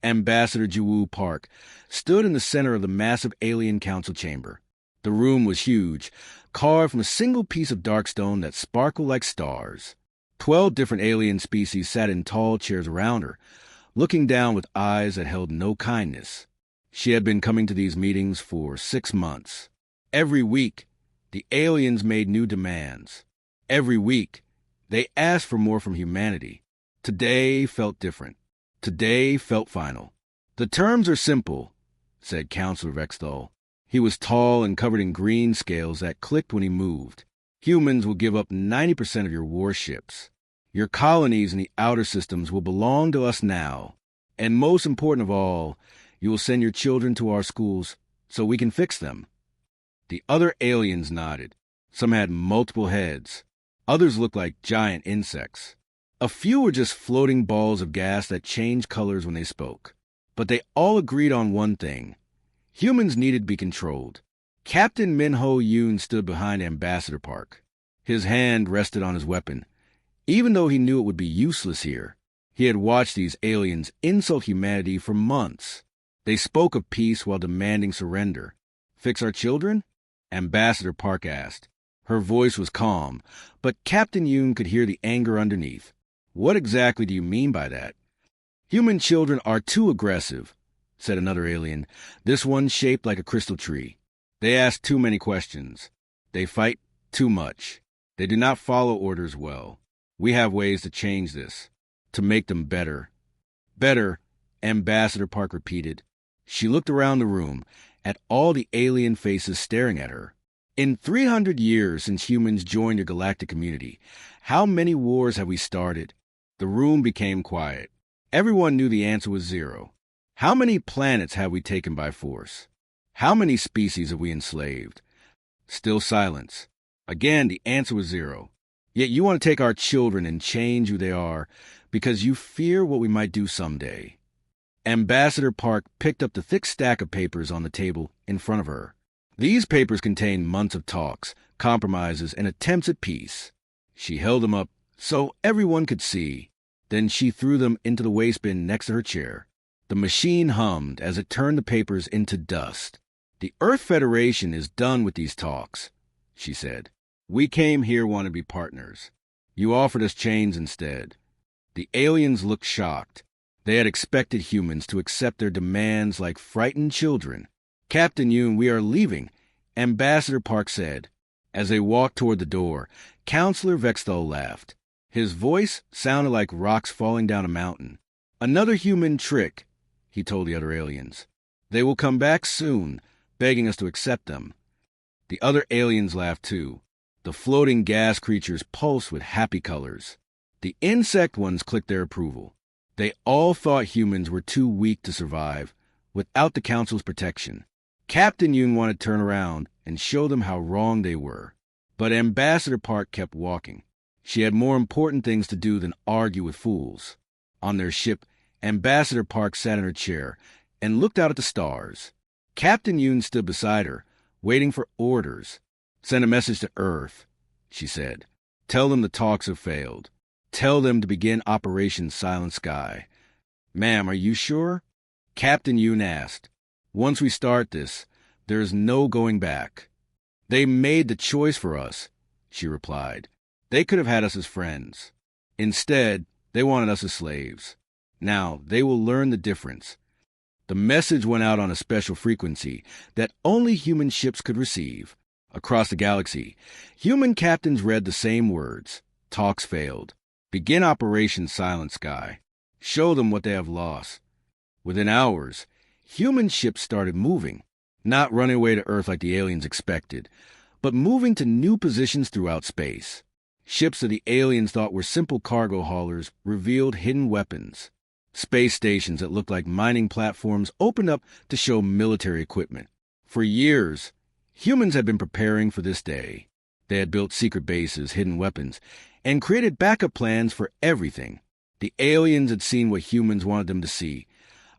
Ambassador Jiwoo Park stood in the center of the massive alien council chamber. The room was huge, carved from a single piece of dark stone that sparkled like stars. 12 different alien species sat in tall chairs around her, looking down with eyes that held no kindness. She had been coming to these meetings for 6 months. Every week, the aliens made new demands. Every week, they asked for more from humanity. Today felt different. Today felt final. "The terms are simple," said Counselor Vexthal. He was tall and covered in green scales that clicked when he moved. "Humans will give up 90% of your warships. Your colonies in the outer systems will belong to us now. And most important of all, you will send your children to our schools so we can fix them." The other aliens nodded. Some had multiple heads. Others looked like giant insects. A few were just floating balls of gas that changed colors when they spoke. But they all agreed on one thing. Humans needed to be controlled. Captain Min-Ho Yoon stood behind Ambassador Park. His hand rested on his weapon. Even though he knew it would be useless here, he had watched these aliens insult humanity for months. They spoke of peace while demanding surrender. "Fix our children?" Ambassador Park asked. Her voice was calm, but Captain Yoon could hear the anger underneath. "What exactly do you mean by that?" "Human children are too aggressive," said another alien, this one shaped like a crystal tree. "They ask too many questions. They fight too much. They do not follow orders well. We have ways to change this, to make them better." "Better," Ambassador Park repeated. She looked around the room, at all the alien faces staring at her. "In 300 years since humans joined your galactic community, how many wars have we started?" The room became quiet. Everyone knew the answer was 0. "How many planets have we taken by force? How many species have we enslaved?" Still silence. Again, the answer was 0. "Yet you want to take our children and change who they are because you fear what we might do someday." Ambassador Park picked up the thick stack of papers on the table in front of her. These papers contained months of talks, compromises, and attempts at peace. She held them up so everyone could see. Then she threw them into the waste bin next to her chair. The machine hummed as it turned the papers into dust. "The Earth Federation is done with these talks," she said. "We came here wanting to be partners. You offered us chains instead." The aliens looked shocked. They had expected humans to accept their demands like frightened children. "Captain Yoon, we are leaving," Ambassador Park said. As they walked toward the door, Counselor Vexthal laughed. His voice sounded like rocks falling down a mountain. "Another human trick," he told the other aliens. "They will come back soon, begging us to accept them." The other aliens laughed too. The floating gas creatures pulsed with happy colors. The insect ones clicked their approval. They all thought humans were too weak to survive without the Council's protection. Captain Yoon wanted to turn around and show them how wrong they were. But Ambassador Park kept walking. She had more important things to do than argue with fools. On their ship, Ambassador Park sat in her chair and looked out at the stars. Captain Yoon stood beside her, waiting for orders. "Send a message to Earth," she said. "Tell them the talks have failed. Tell them to begin Operation Silent Sky." "Ma'am, are you sure?" Captain Yoon asked. "Once we start this, there is no going back." "They made the choice for us," she replied. "They could have had us as friends. Instead, they wanted us as slaves. Now, they will learn the difference." The message went out on a special frequency that only human ships could receive. Across the galaxy, human captains read the same words. Talks failed. Begin Operation Silent Sky. Show them what they have lost. Within hours, human ships started moving, not running away to Earth like the aliens expected, but moving to new positions throughout space. Ships that the aliens thought were simple cargo haulers revealed hidden weapons. Space stations that looked like mining platforms opened up to show military equipment. For years, humans had been preparing for this day. They had built secret bases, hidden weapons, and created backup plans for everything. The aliens had seen what humans wanted them to see,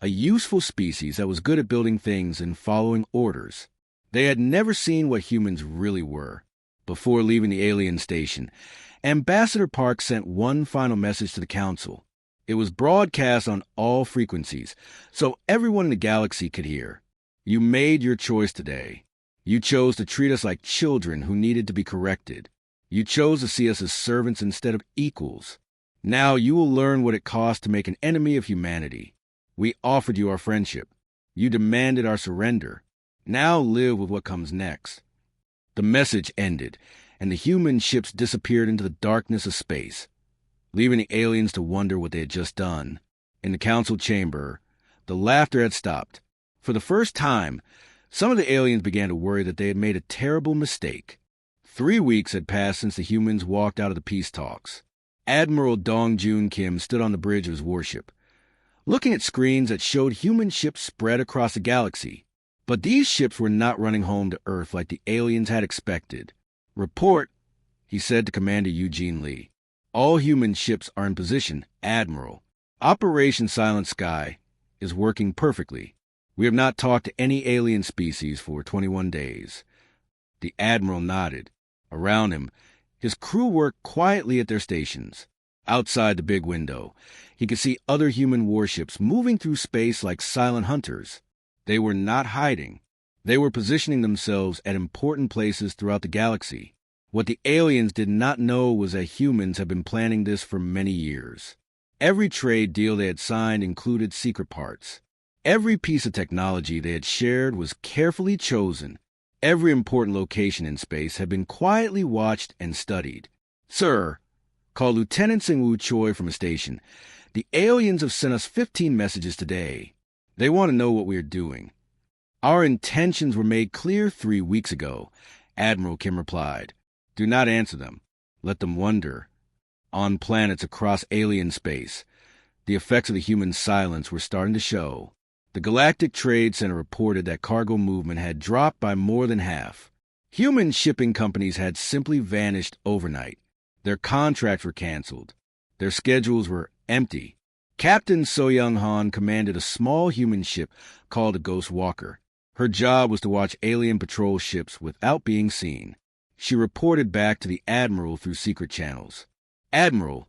a useful species that was good at building things and following orders. They had never seen what humans really were. Before leaving the alien station, Ambassador Park sent one final message to the Council. It was broadcast on all frequencies, so everyone in the galaxy could hear. You made your choice today. You chose to treat us like children who needed to be corrected. You chose to see us as servants instead of equals. Now you will learn what it costs to make an enemy of humanity. We offered you our friendship. You demanded our surrender. Now live with what comes next. The message ended, and the human ships disappeared into the darkness of space, leaving the aliens to wonder what they had just done. In the council chamber, the laughter had stopped. For the first time, some of the aliens began to worry that they had made a terrible mistake. 3 weeks had passed since the humans walked out of the peace talks. Admiral Dong Jun Kim stood on the bridge of his warship, looking at screens that showed human ships spread across the galaxy. But these ships were not running home to Earth like the aliens had expected. "Report," he said to Commander Eugene Lee. "All human ships are in position, Admiral. Operation Silent Sky is working perfectly. We have not talked to any alien species for 21 days. The Admiral nodded. Around him, his crew worked quietly at their stations. Outside the big window, he could see other human warships moving through space like silent hunters. They were not hiding. They were positioning themselves at important places throughout the galaxy. What the aliens did not know was that humans have been planning this for many years. Every trade deal they had signed included secret parts. Every piece of technology they had shared was carefully chosen. Every important location in space had been quietly watched and studied. "Sir," called Lieutenant Singwoo Choi from a station, "the aliens have sent us 15 messages today. They want to know what we are doing." "Our intentions were made clear 3 weeks ago," Admiral Kim replied. "Do not answer them. Let them wonder." On planets across alien space, the effects of the human silence were starting to show. The Galactic Trade Center reported that cargo movement had dropped by more than half. Human shipping companies had simply vanished overnight. Their contracts were canceled. Their schedules were empty. Captain So Young Han commanded a small human ship called the Ghost Walker. Her job was to watch alien patrol ships without being seen. She reported back to the Admiral through secret channels. "Admiral,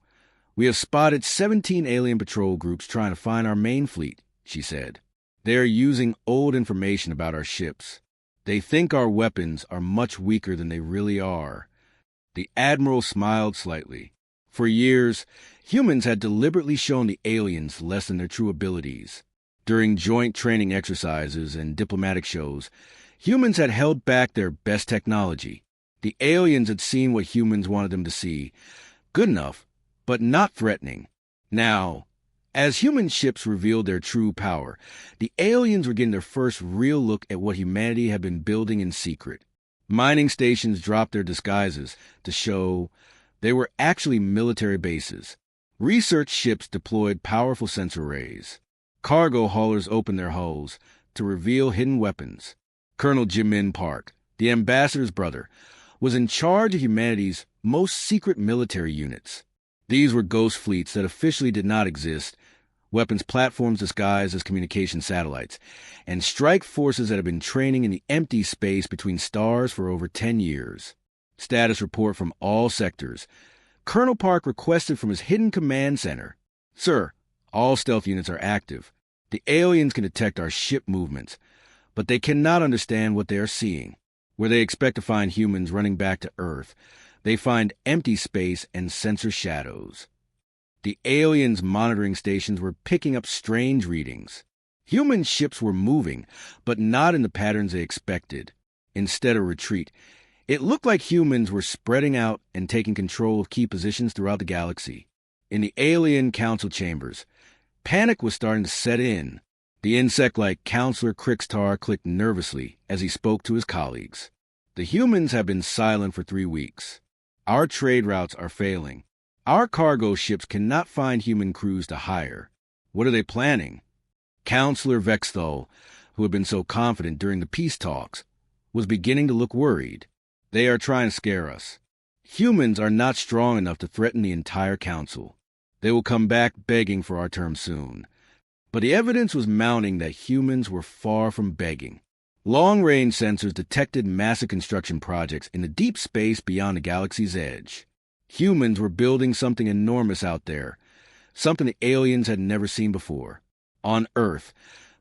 we have spotted 17 alien patrol groups trying to find our main fleet," she said. "They are using old information about our ships. They think our weapons are much weaker than they really are." The Admiral smiled slightly. For years, humans had deliberately shown the aliens less than their true abilities. During joint training exercises and diplomatic shows, humans had held back their best technology. The aliens had seen what humans wanted them to see. Good enough, but not threatening. Now, as human ships revealed their true power, the aliens were getting their first real look at what humanity had been building in secret. Mining stations dropped their disguises to show they were actually military bases. Research ships deployed powerful sensor arrays. Cargo haulers opened their hulls to reveal hidden weapons. Colonel Jimin Park, the ambassador's brother, was in charge of humanity's most secret military units. These were ghost fleets that officially did not exist, weapons platforms disguised as communication satellites, and strike forces that had been training in the empty space between stars for over 10 years. Status report from all sectors. Colonel Park requested from his hidden command center, "Sir, all stealth units are active. The aliens can detect our ship movements, but they cannot understand what they are seeing. Where they expect to find humans running back to Earth, they find empty space and sensor shadows." The aliens' monitoring stations were picking up strange readings. Human ships were moving, but not in the patterns they expected. Instead of retreat, it looked like humans were spreading out and taking control of key positions throughout the galaxy. In the alien council chambers, panic was starting to set in. The insect-like Counselor Crixtar clicked nervously as he spoke to his colleagues. "The humans have been silent for 3 weeks. Our trade routes are failing. Our cargo ships cannot find human crews to hire. What are they planning?" Counselor Vexthal, who had been so confident during the peace talks, was beginning to look worried. "They are trying to scare us. Humans are not strong enough to threaten the entire council. They will come back begging for our term soon." But the evidence was mounting that humans were far from begging. Long-range sensors detected massive construction projects in the deep space beyond the galaxy's edge. Humans were building something enormous out there, something the aliens had never seen before. On Earth,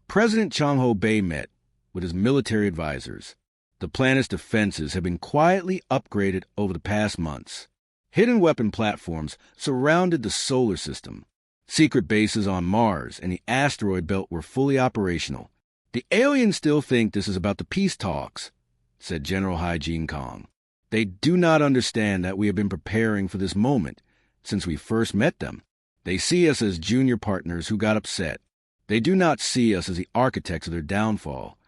President Chang-Ho Bei met with his military advisors. The planet's defenses had been quietly upgraded over the past months. Hidden weapon platforms surrounded the solar system. Secret bases on Mars and the asteroid belt were fully operational. "The aliens still think this is about the peace talks," said General Hygiene Kong. "They do not understand that we have been preparing for this moment since we first met them. They see us as junior partners who got upset. They do not see us as the architects of their downfall."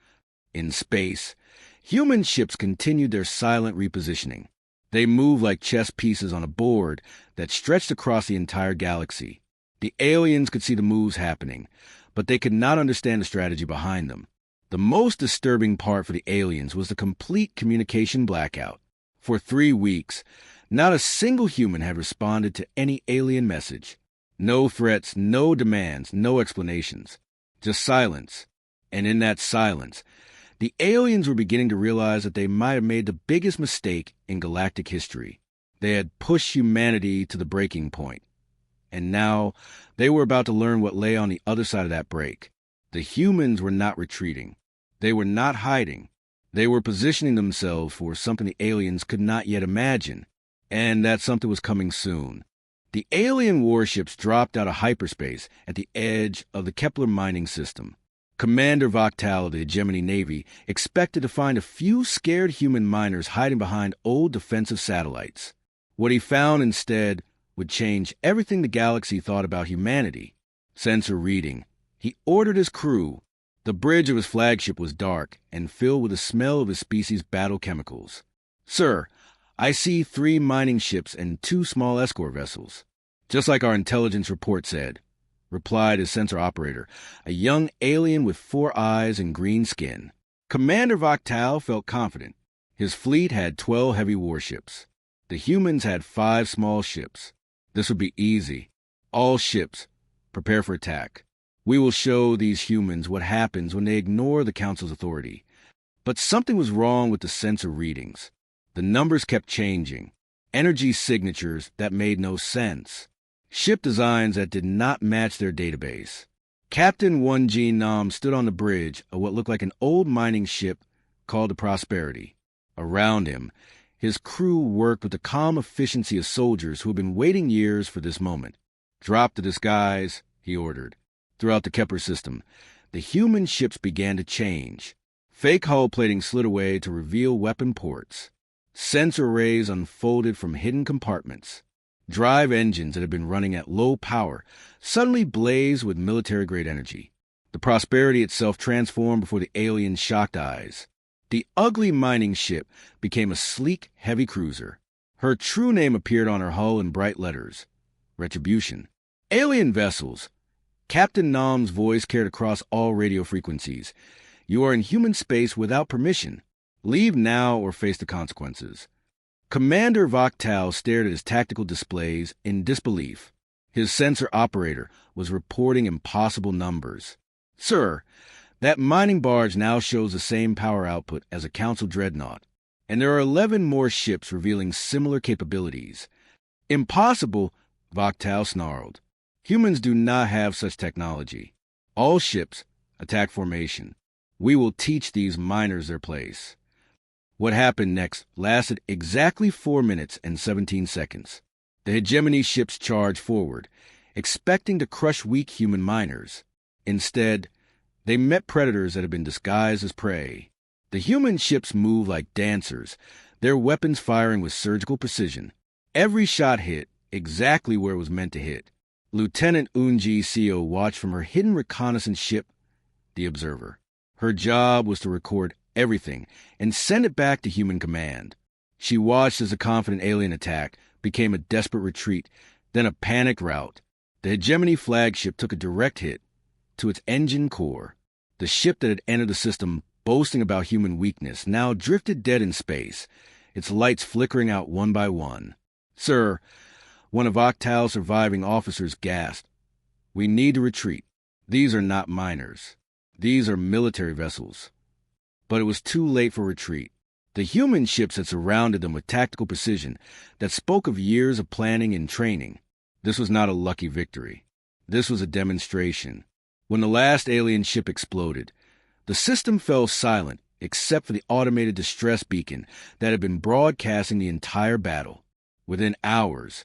In space, human ships continued their silent repositioning. They moved like chess pieces on a board that stretched across the entire galaxy. The aliens could see the moves happening, but they could not understand the strategy behind them. The most disturbing part for the aliens was the complete communication blackout. For 3 weeks, not a single human had responded to any alien message. No threats, no demands, no explanations. Just silence. And in that silence, the aliens were beginning to realize that they might have made the biggest mistake in galactic history. They had pushed humanity to the breaking point. And now they were about to learn what lay on the other side of that break. The humans were not retreating. They were not hiding. They were positioning themselves for something the aliens could not yet imagine. And that something was coming soon. The alien warships dropped out of hyperspace at the edge of the Kepler mining system. Commander Vaktal of the Hegemony Navy expected to find a few scared human miners hiding behind old defensive satellites. What he found instead would change everything the galaxy thought about humanity. Sensor reading. He ordered his crew. The bridge of his flagship was dark and filled with the smell of his species' battle chemicals. "Sir, I see 3 mining ships and 2 small escort vessels." "Just like our intelligence report said," replied his sensor operator, a young alien with 4 eyes and green skin. Commander Vaktal felt confident. His fleet had 12 heavy warships. The humans had 5 small ships. This would be easy. "All ships, prepare for attack. We will show these humans what happens when they ignore the Council's authority." But something was wrong with the sensor readings. The numbers kept changing. Energy signatures that made no sense. Ship designs that did not match their database. Captain 1G Nam stood on the bridge of what looked like an old mining ship called the Prosperity. Around him, his crew worked with the calm efficiency of soldiers who had been waiting years for this moment. "Drop the disguise," he ordered. Throughout the Kepler system, the human ships began to change. Fake hull plating slid away to reveal weapon ports. Sensor arrays unfolded from hidden compartments. Drive engines that had been running at low power suddenly blazed with military-grade energy. The Prosperity itself transformed before the aliens' shocked eyes. The ugly mining ship became a sleek, heavy cruiser. Her true name appeared on her hull in bright letters: Retribution. "Alien vessels." Captain Nam's voice carried across all radio frequencies. "You are in human space without permission. Leave now or face the consequences." Commander Vaktal stared at his tactical displays in disbelief. His sensor operator was reporting impossible numbers. "Sir, that mining barge now shows the same power output as a Council dreadnought, and there are 11 more ships revealing similar capabilities." "Impossible," Vaktal snarled. "Humans do not have such technology. All ships, attack formation. We will teach these miners their place." What happened next lasted exactly 4 minutes and 17 seconds. The Hegemony ships charged forward, expecting to crush weak human miners. Instead, they met predators that had been disguised as prey. The human ships moved like dancers, their weapons firing with surgical precision. Every shot hit exactly where it was meant to hit. Lieutenant Unji Seo watched from her hidden reconnaissance ship, the Observer. Her job was to record everything and send it back to human command. She watched as a confident alien attack became a desperate retreat, then a panicked rout. The Hegemony flagship took a direct hit to its engine core. The ship that had entered the system boasting about human weakness now drifted dead in space, its lights flickering out one by one. "Sir," one of Vaktal's surviving officers gasped, "we need to retreat. These are not miners. These are military vessels." But it was too late for retreat. The human ships had surrounded them with tactical precision that spoke of years of planning and training. This was not a lucky victory. This was a demonstration. When the last alien ship exploded, the system fell silent except for the automated distress beacon that had been broadcasting the entire battle. Within hours,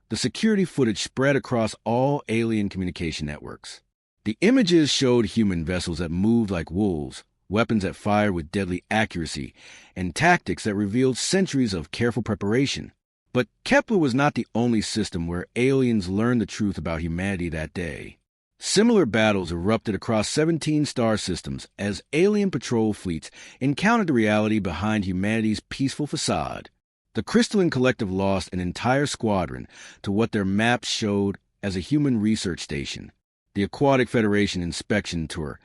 the security footage spread across all alien communication networks. The images showed human vessels that moved like wolves, weapons that fired with deadly accuracy, and tactics that revealed centuries of careful preparation. But Kepler was not the only system where aliens learned the truth about humanity that day. Similar battles erupted across 17 star systems as alien patrol fleets encountered the reality behind humanity's peaceful facade. The Crystalline Collective lost an entire squadron to what their maps showed as a human research station. The Aquatic Federation inspection tour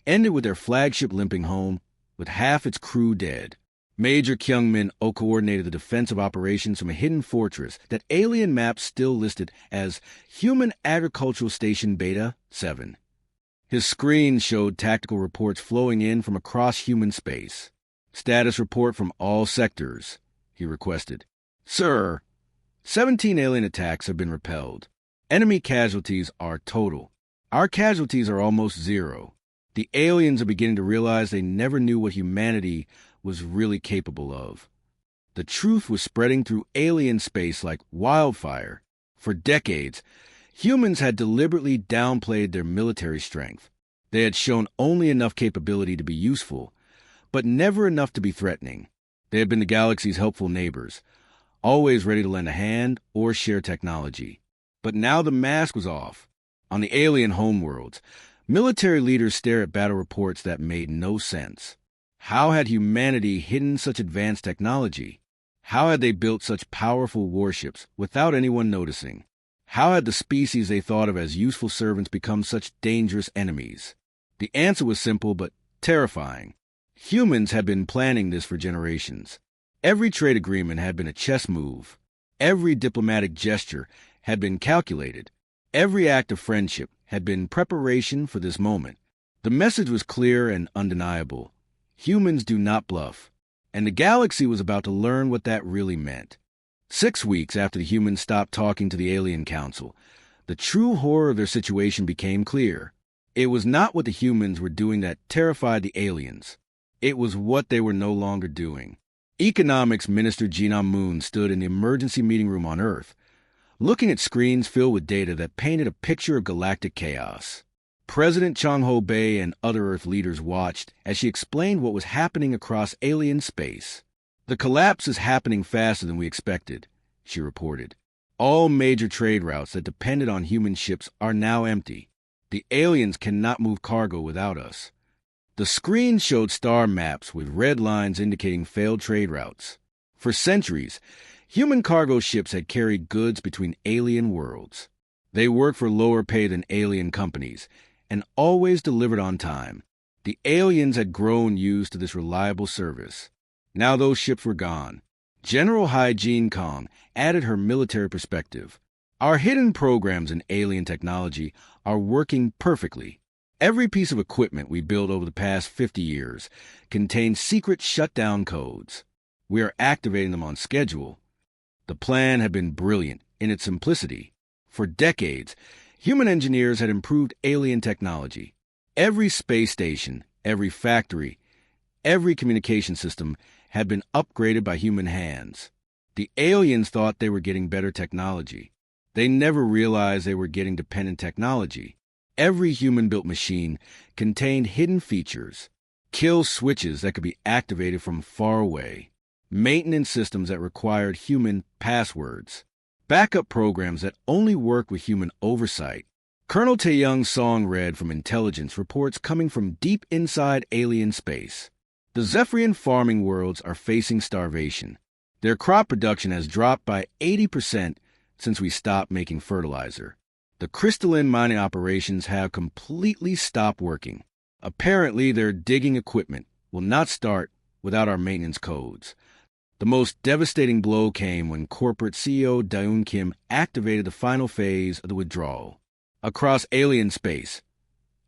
ended with their flagship limping home with half its crew dead. Major Kyungmin coordinated the defensive operations from a hidden fortress that alien maps still listed as Human Agricultural Station Beta 7. His screen showed tactical reports flowing in from across human space. Status report from all sectors, he requested. Sir, 17 alien attacks have been repelled. Enemy casualties are total. Our casualties are almost zero. The aliens are beginning to realize they never knew what humanity was really capable of. The truth was spreading through alien space like wildfire. For decades, humans had deliberately downplayed their military strength. They had shown only enough capability to be useful, but never enough to be threatening. They had been the galaxy's helpful neighbors, always ready to lend a hand or share technology. But now the mask was off. On the alien homeworlds, military leaders stare at battle reports that made no sense. How had humanity hidden such advanced technology? How had they built such powerful warships without anyone noticing? How had the species they thought of as useful servants become such dangerous enemies? The answer was simple but terrifying. Humans had been planning this for generations. Every trade agreement had been a chess move. Every diplomatic gesture had been calculated. Every act of friendship had been preparation for this moment. The message was clear and undeniable. Humans do not bluff. And the galaxy was about to learn what that really meant. 6 weeks after the humans stopped talking to the Alien Council, the true horror of their situation became clear. It was not what the humans were doing that terrified the aliens. It was what they were no longer doing. Economics Minister Jinan Moon stood in the emergency meeting room on Earth, looking at screens filled with data that painted a picture of galactic chaos. President Chang Ho-Bei and other Earth leaders watched as she explained what was happening across alien space. The collapse is happening faster than we expected, she reported. All major trade routes that depended on human ships are now empty. The aliens cannot move cargo without us. The screen showed star maps with red lines indicating failed trade routes. For centuries, human cargo ships had carried goods between alien worlds. They worked for lower pay than alien companies and always delivered on time. The aliens had grown used to this reliable service. Now those ships were gone. General Hai Jin Kong added her military perspective. Our hidden programs in alien technology are working perfectly. Every piece of equipment we built over the past 50 years contains secret shutdown codes. We are activating them on schedule. The plan had been brilliant in its simplicity. For decades, human engineers had improved alien technology. Every space station, every factory, every communication system had been upgraded by human hands. The aliens thought they were getting better technology. They never realized they were getting dependent technology. Every human-built machine contained hidden features, kill switches that could be activated from far away, maintenance systems that required human passwords, backup programs that only worked with human oversight. Colonel Taeyong's song read from intelligence reports coming from deep inside alien space. The Zephyrian farming worlds are facing starvation. Their crop production has dropped by 80% since we stopped making fertilizer. The crystalline mining operations have completely stopped working. Apparently, their digging equipment will not start without our maintenance codes. The most devastating blow came when corporate CEO Daeun Kim activated the final phase of the withdrawal. Across alien space,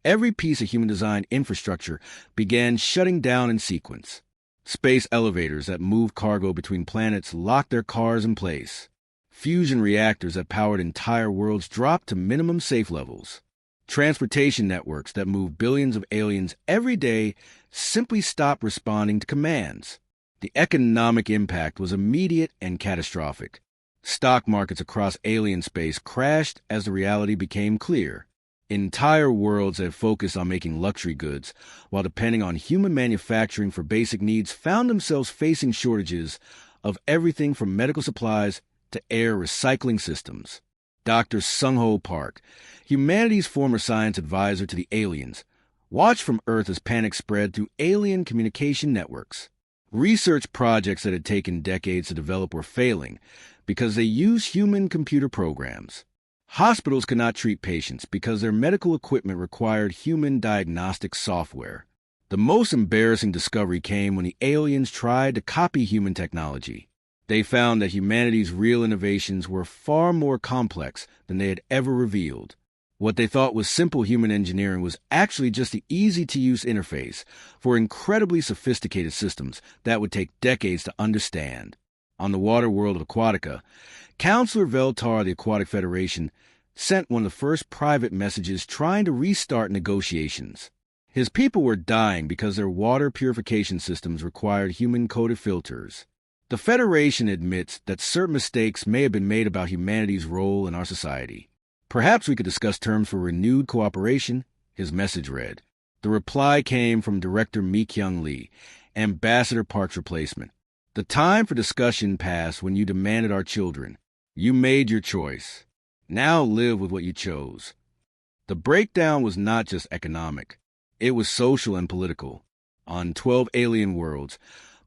every piece of human-designed infrastructure began shutting down in sequence. Space elevators that moved cargo between planets locked their cars in place. Fusion reactors that powered entire worlds dropped to minimum safe levels. Transportation networks that move billions of aliens every day simply stopped responding to commands. The economic impact was immediate and catastrophic. Stock markets across alien space crashed as the reality became clear. Entire worlds that focused on making luxury goods while depending on human manufacturing for basic needs found themselves facing shortages of everything from medical supplies to air recycling systems. Dr. Sung-Ho Park, humanity's former science advisor to the aliens, watched from Earth as panic spread through alien communication networks. Research projects that had taken decades to develop were failing because they used human-computer programs. Hospitals could not treat patients because their medical equipment required human diagnostic software. The most embarrassing discovery came when the aliens tried to copy human technology. They found that humanity's real innovations were far more complex than they had ever revealed. What they thought was simple human engineering was actually just the easy-to-use interface for incredibly sophisticated systems that would take decades to understand. On the water world of Aquatica, Counselor Veltar of the Aquatic Federation sent one of the first private messages trying to restart negotiations. His people were dying because their water purification systems required human-coded filters. The Federation admits that certain mistakes may have been made about humanity's role in our society. Perhaps we could discuss terms for renewed cooperation, his message read. The reply came from Director Mi-Kyung Lee, Ambassador Park's replacement. The time for discussion passed when you demanded our children. You made your choice. Now live with what you chose. The breakdown was not just economic. It was social and political. On 12 alien worlds,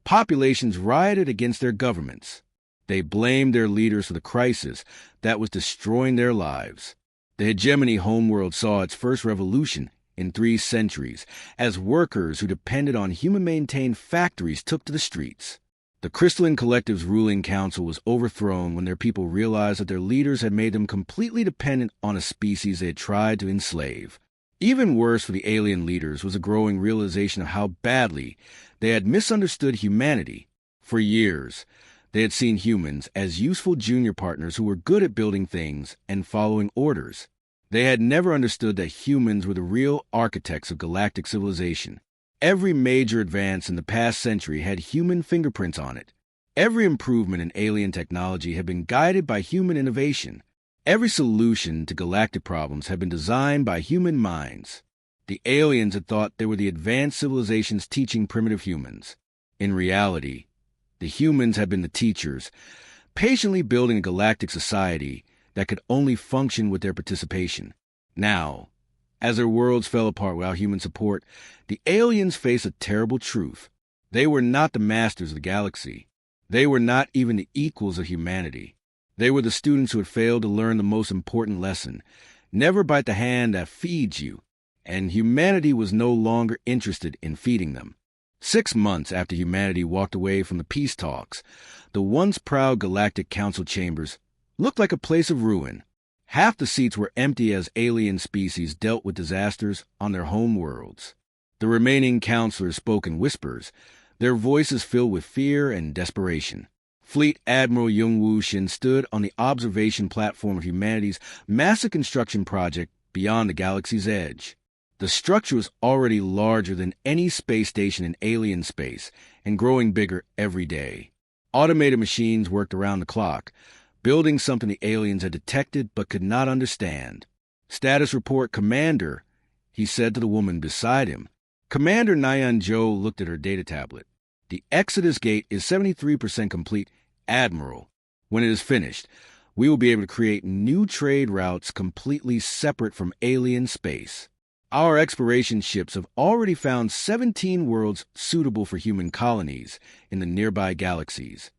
populations rioted against their governments. They blamed their leaders for the crisis that was destroying their lives. The hegemony homeworld saw its first revolution in 3 centuries as workers who depended on human-maintained factories took to the streets. The Crystalline Collective's ruling council was overthrown when their people realized that their leaders had made them completely dependent on a species they had tried to enslave. Even worse for the alien leaders was a growing realization of how badly they had misunderstood humanity. For years, they had seen humans as useful junior partners who were good at building things and following orders. They had never understood that humans were the real architects of galactic civilization. Every major advance in the past century had human fingerprints on it. Every improvement in alien technology had been guided by human innovation. Every solution to galactic problems had been designed by human minds. The aliens had thought they were the advanced civilizations teaching primitive humans. In reality, the humans had been the teachers, patiently building a galactic society that could only function with their participation. Now, as their worlds fell apart without human support, the aliens faced a terrible truth. They were not the masters of the galaxy. They were not even the equals of humanity. They were the students who had failed to learn the most important lesson. Never bite the hand that feeds you. And humanity was no longer interested in feeding them. 6 months after humanity walked away from the peace talks, the once proud Galactic Council chambers looked like a place of ruin. Half the seats were empty as alien species dealt with disasters on their home worlds. The remaining counselors spoke in whispers, their voices filled with fear and desperation. Fleet Admiral Young-Woo Shin stood on the observation platform of humanity's massive construction project beyond the galaxy's edge. The structure was already larger than any space station in alien space and growing bigger every day. Automated machines worked around the clock, building something the aliens had detected but could not understand. "Status report, Commander," he said to the woman beside him. Commander Nyan-Jo looked at her data tablet. "The Exodus Gate is 73% complete, Admiral. When it is finished, we will be able to create new trade routes completely separate from alien space. Our exploration ships have already found 17 worlds suitable for human colonies in the nearby galaxies."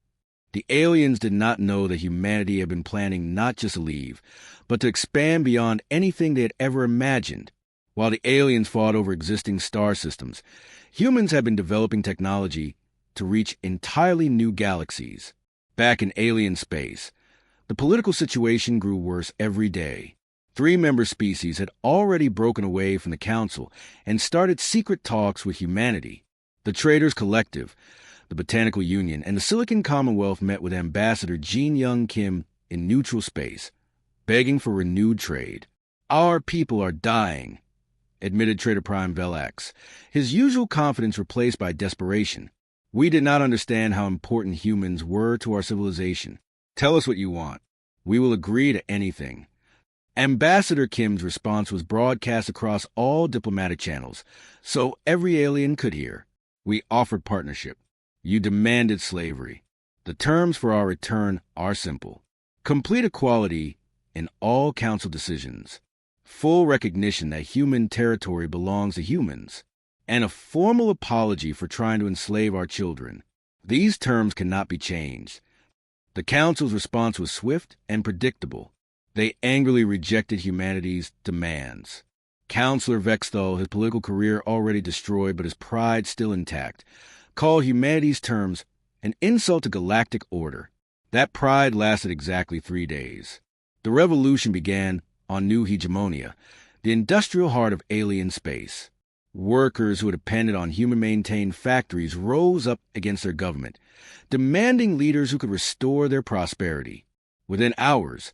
The aliens did not know that humanity had been planning not just to leave, but to expand beyond anything they had ever imagined. While the aliens fought over existing star systems, humans had been developing technology to reach entirely new galaxies. Back in alien space, the political situation grew worse every day. 3 member species had already broken away from the Council and started secret talks with humanity. The Traders Collective, the Botanical Union, and the Silicon Commonwealth met with Ambassador Jin Young Kim in neutral space, begging for renewed trade. "Our people are dying," admitted Trader Prime Velax, his usual confidence replaced by desperation. "We did not understand how important humans were to our civilization. Tell us what you want. We will agree to anything." Ambassador Kim's response was broadcast across all diplomatic channels, so every alien could hear. "We offered partnership. You demanded slavery. The terms for our return are simple. Complete equality in all council decisions, full recognition that human territory belongs to humans, and a formal apology for trying to enslave our children. These terms cannot be changed." The council's response was swift and predictable. They angrily rejected humanity's demands. Counselor Vexthal, his political career already destroyed but his pride still intact, called humanity's terms an insult to galactic order. That pride lasted exactly 3 days. The revolution began on New Hegemonia, the industrial heart of alien space. Workers who depended on human-maintained factories rose up against their government, demanding leaders who could restore their prosperity. Within hours,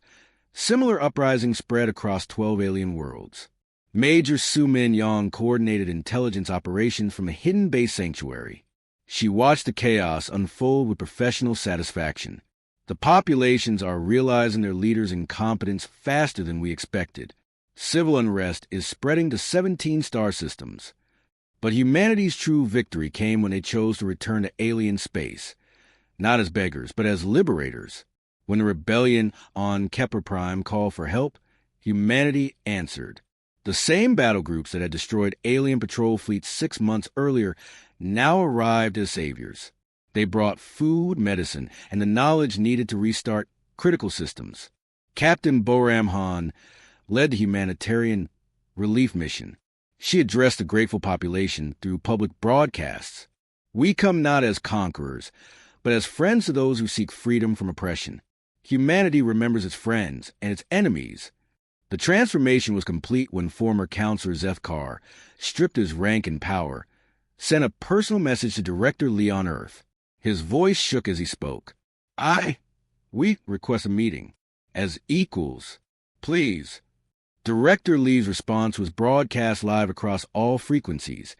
similar uprisings spread across 12 alien worlds. Major Su Min Yong coordinated intelligence operations from a hidden base sanctuary. She watched the chaos unfold with professional satisfaction. The populations are realizing their leaders' incompetence faster than we expected. Civil unrest is spreading to 17 star systems. But humanity's true victory came when they chose to return to alien space, not as beggars, but as liberators. When the rebellion on Kepler Prime called for help, humanity answered. The same battle groups that had destroyed alien patrol fleets 6 months earlier now arrived as saviors. They brought food, medicine, and the knowledge needed to restart critical systems. Captain Boram Han led the humanitarian relief mission. She addressed the grateful population through public broadcasts. "We come not as conquerors, but as friends to those who seek freedom from oppression. Humanity remembers its friends and its enemies." The transformation was complete when former Counselor Zethkar, stripped his rank and power, sent a personal message to Director Lee on Earth. His voice shook as he spoke. We request a meeting. As equals. Please." Director Lee's response was broadcast live across all frequencies,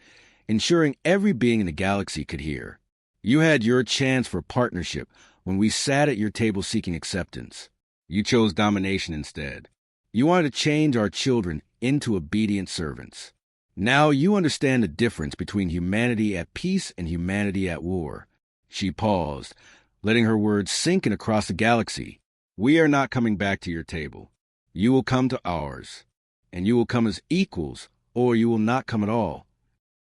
ensuring every being in the galaxy could hear. "You had your chance for partnership when we sat at your table seeking acceptance. You chose domination instead. You wanted to change our children into obedient servants. Now you understand the difference between humanity at peace and humanity at war." She paused, letting her words sink in across the galaxy. "We are not coming back to your table. You will come to ours, and you will come as equals, or you will not come at all."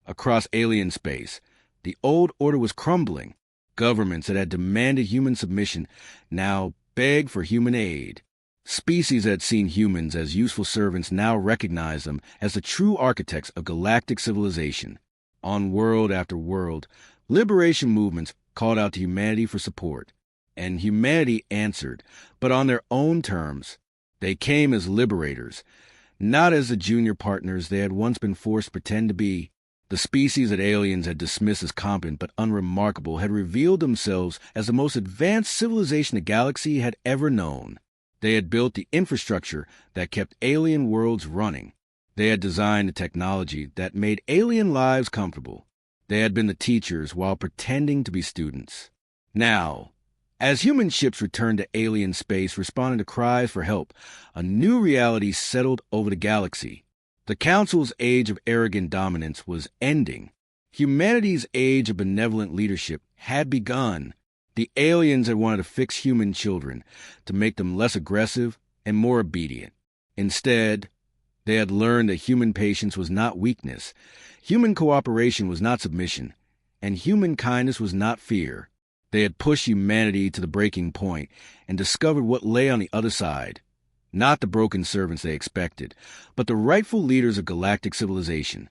Across alien space, the old order was crumbling. Governments that had demanded human submission now begged for human aid. Species that had seen humans as useful servants now recognized them as the true architects of galactic civilization. On world after world, liberation movements called out to humanity for support, and humanity answered, but on their own terms. They came as liberators, not as the junior partners they had once been forced to pretend to be. The species that aliens had dismissed as competent but unremarkable had revealed themselves as the most advanced civilization the galaxy had ever known. They had built the infrastructure that kept alien worlds running. They had designed the technology that made alien lives comfortable. They had been the teachers while pretending to be students. Now, as human ships returned to alien space responding to cries for help, a new reality settled over the galaxy. The Council's age of arrogant dominance was ending. Humanity's age of benevolent leadership had begun. The aliens had wanted to fix human children, to make them less aggressive and more obedient. Instead, they had learned that human patience was not weakness, human cooperation was not submission, and human kindness was not fear. They had pushed humanity to the breaking point and discovered what lay on the other side. Not the broken servants they expected, but the rightful leaders of galactic civilization.